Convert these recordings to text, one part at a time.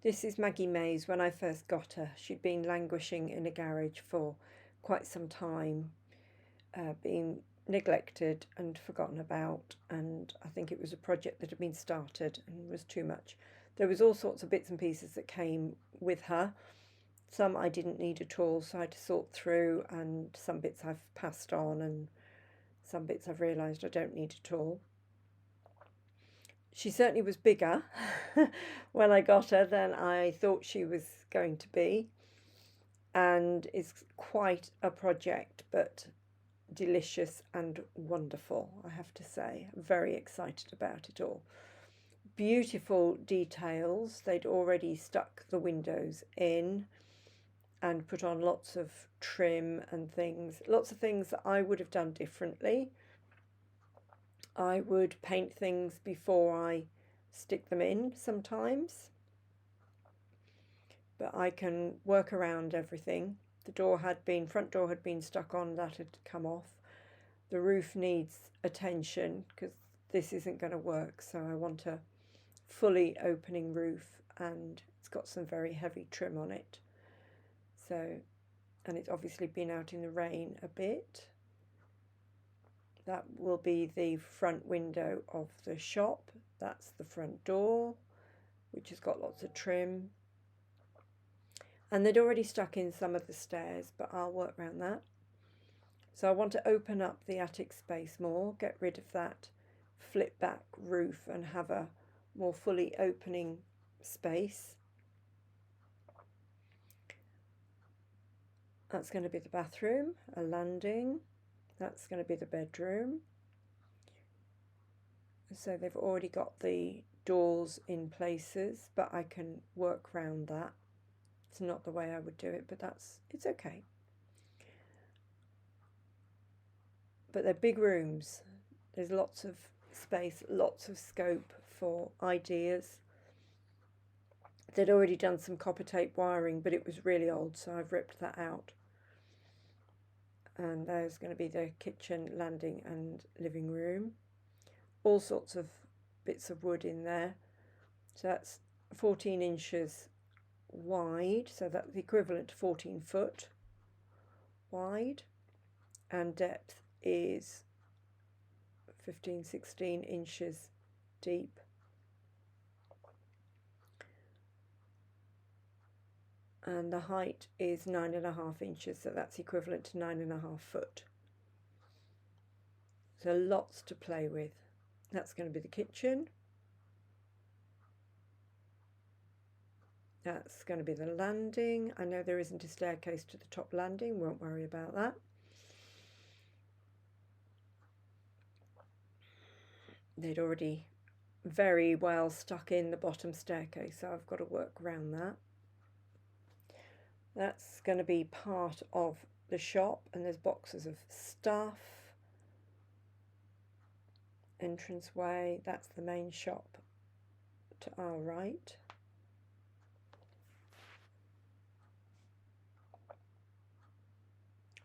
This is Maggie May's. When I first got her, she'd been languishing in a garage for quite some time, being neglected and forgotten about, and I think it was a project that had been started and was too much. There was all sorts of bits and pieces that came with her. Some I didn't need at all, so I had to sort through, and some bits I've passed on, and some bits I've realised I don't need at all. She certainly was bigger when I got her than I thought she was going to be, and is quite a project, but delicious and wonderful, I have to say. I'm very excited about it all. Beautiful details. They'd already stuck the windows in and put on lots of trim and things, lots of things that I would have done differently. I would paint things before I stick them in sometimes, but I can work around everything. The front door had been stuck on, that had come off. The roof needs attention because this isn't going to work, so I want a fully opening roof, and it's got some very heavy trim on it. So, and it's obviously been out in the rain a bit. That will be the front window of the shop. That's the front door, which has got lots of trim. And they'd already stuck in some of the stairs, but I'll work around that. So I want to open up the attic space more, get rid of that flip back roof and have a more fully opening space. That's going to be the bathroom, a landing. That's going to be the bedroom. So they've already got the doors in places, but I can work around that. It's not the way I would do it, but it's okay. But they're big rooms. There's lots of space, lots of scope for ideas. They'd already done some copper tape wiring, but it was really old, so I've ripped that out. And there's going to be the kitchen, landing and living room. All sorts of bits of wood in there. So that's 14 inches wide, so that's the equivalent to 14 foot wide, and depth is 16 inches deep. And the height is 9.5 inches, so that's equivalent to 9.5 foot. So lots to play with. That's going to be the kitchen. That's going to be the landing. I know there isn't a staircase to the top landing, won't worry about that. They'd already very well stuck in the bottom staircase, so I've got to work around that. That's going to be part of the shop, and there's boxes of stuff. Entranceway, that's the main shop to our right.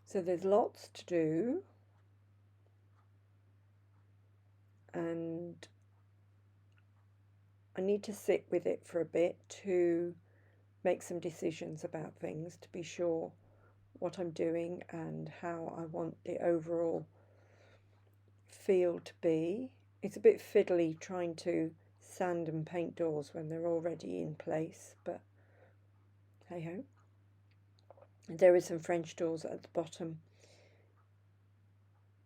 So there's lots to do, and I need to sit with it for a bit to make some decisions about things, to be sure what I'm doing and how I want the overall feel to be. It's a bit fiddly trying to sand and paint doors when they're already in place, but hey ho. There is some French doors at the bottom,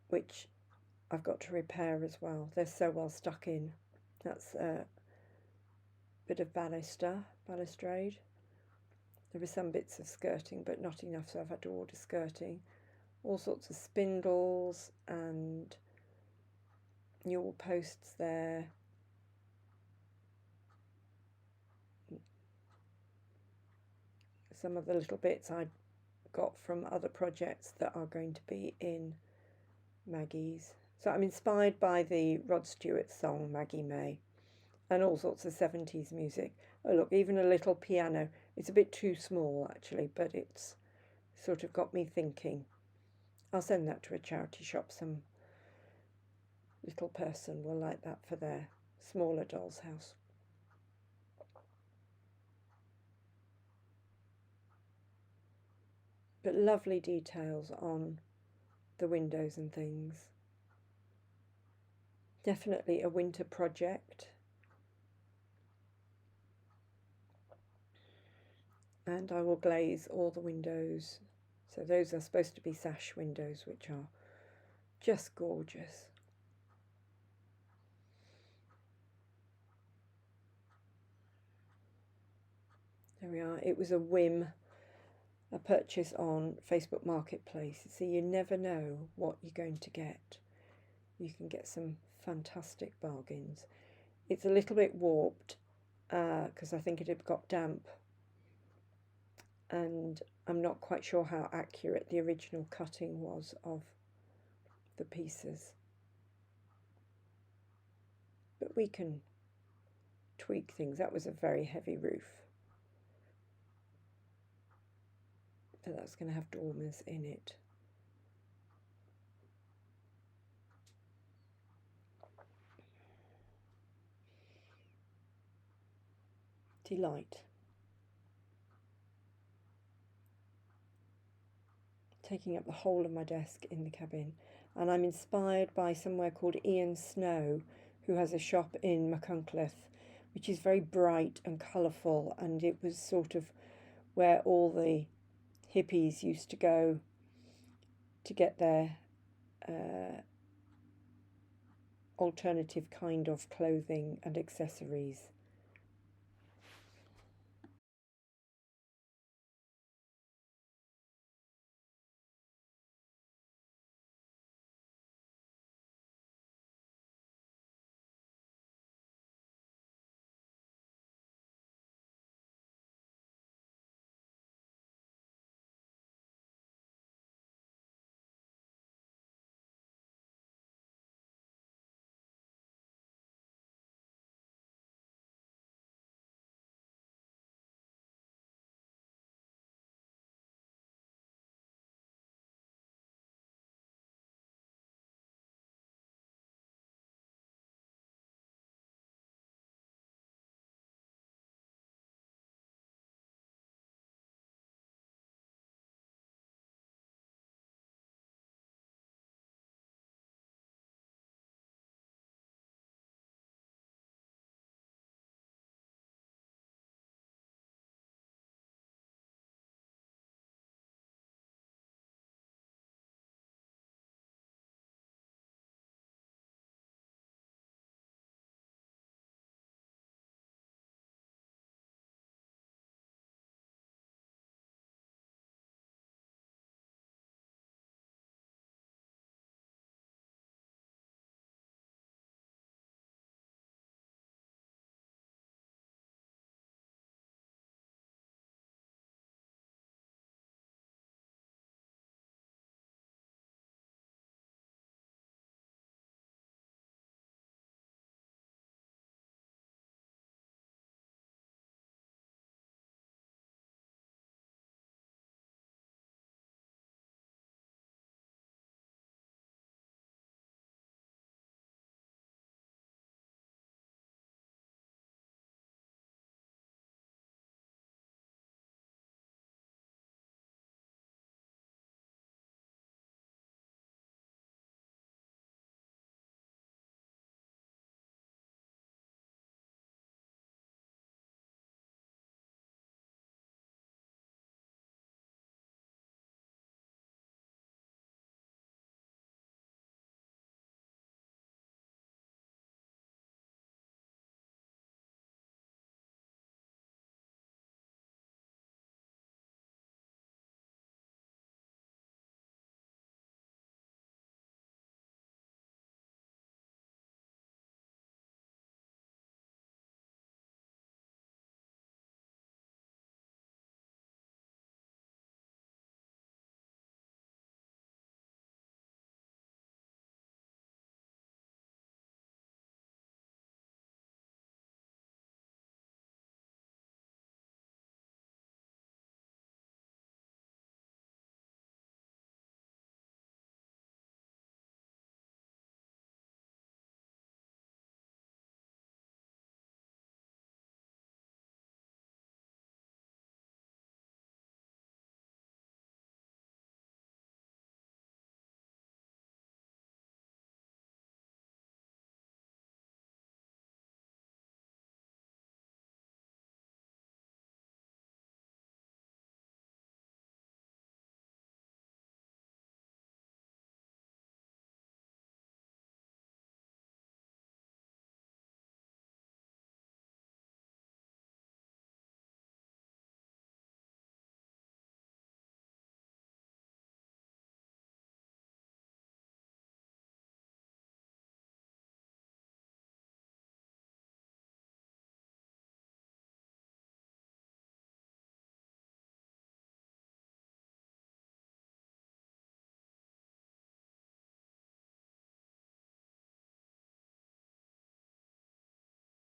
which I've got to repair as well. They're so well stuck in. That's a bit of balustrade. There were some bits of skirting, but not enough, so I've had to order skirting. All sorts of spindles and newel posts there. Some of the little bits I got from other projects that are going to be in Maggie's. So I'm inspired by the Rod Stewart song Maggie May and all sorts of 70s music. Oh look, even a little piano. It's a bit too small actually, but it's sort of got me thinking. I'll send that to a charity shop. Some little person will like that for their smaller doll's house. but lovely details on the windows and things. Definitely a winter project. And I will glaze all the windows. So those are supposed to be sash windows, which are just gorgeous. There we are. It was a whim, a purchase on Facebook Marketplace. So you never know what you're going to get. You can get some fantastic bargains. It's a little bit warped because I think it had got damp, and I'm not quite sure how accurate the original cutting was of the pieces. But we can tweak things. That was a very heavy roof. So that's going to have dormers in it. Delight. Taking up the whole of my desk in the cabin. And I'm inspired by somewhere called Ian Snow, who has a shop in Machynlleth, which is very bright and colourful, and it was sort of where all the hippies used to go to get their alternative kind of clothing and accessories.